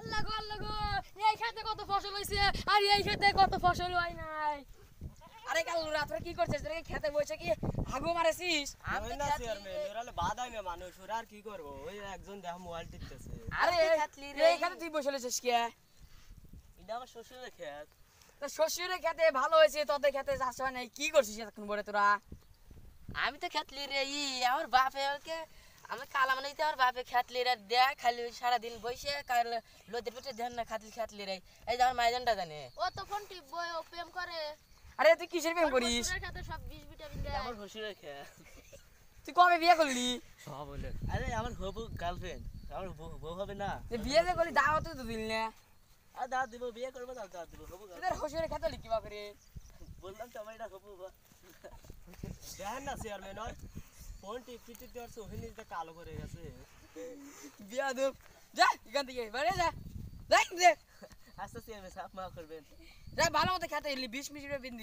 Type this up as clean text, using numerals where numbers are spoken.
আল্লাহ গো আল্লাহ গো, এই খেতে কত ফসল হইছে আর এই খেতে কত ফসল হয় নাই। আরে কাল রাত্রে কি করছিস রে? খেতে বসে কি হাগু মারেছিস? আমি না চেয়ারম্যান ওরালে বাধাই না মানুষ ওরা আর কি করব ওই একজন দেখ মোবাইল টিপতেছে। আরে এই খেতে তুই বসে রয়েছিস কে? এটা আমার শ্বশুরের ক্ষেত। তো শ্বশুরের খেতে ভালো হয়েছে, তোদের খেতে চাষ হয় নাই, কি করছিস এতক্ষণ পরে তোরা? আমি তো খেতলি রে আমার বাপে ওকে আমি কালা মানে আমার বাপে খেতলি রে দেয় খালি সারাদিন বসে কাল লোদের পেটে ধ্যান না খেতলি রে এই যে আমার মাইজানটা জানে ও তো ফোন টিপবই, ও প্রেম করে। আরে তুই কিসের প্রেম করিস? শ্বশুরের খেতে সব বিষ ভিটামিন দেয়। আমার শ্বশুরের ক্ষেত। তুই কবে বিয়ে করলি? সব বলে আরে আমার হবু গার্লফ্রেন্ড আমার বউ হবে না। তুই বিয়ে যে করলি দাওয়াত তো দিল না। আর দাঁত দিব বিয়ে করবো দাঁত দিব হবু তোদের শ্বশুরের খেতে লিখি বা করে? বললাম তো আমার এটা হবু দেখেন না চেয়ারম্যান ওর ফোন টিপতে পারছো ওখানে কালো করে গেছে। বিয়া দেব যা এখান থেকে বাইরে যা যাই দে আস্তে চেয়ারম্যান সাফ মা করবেন। যা ভালো মতো খেতে এলি 20 মিনিট বিন্দি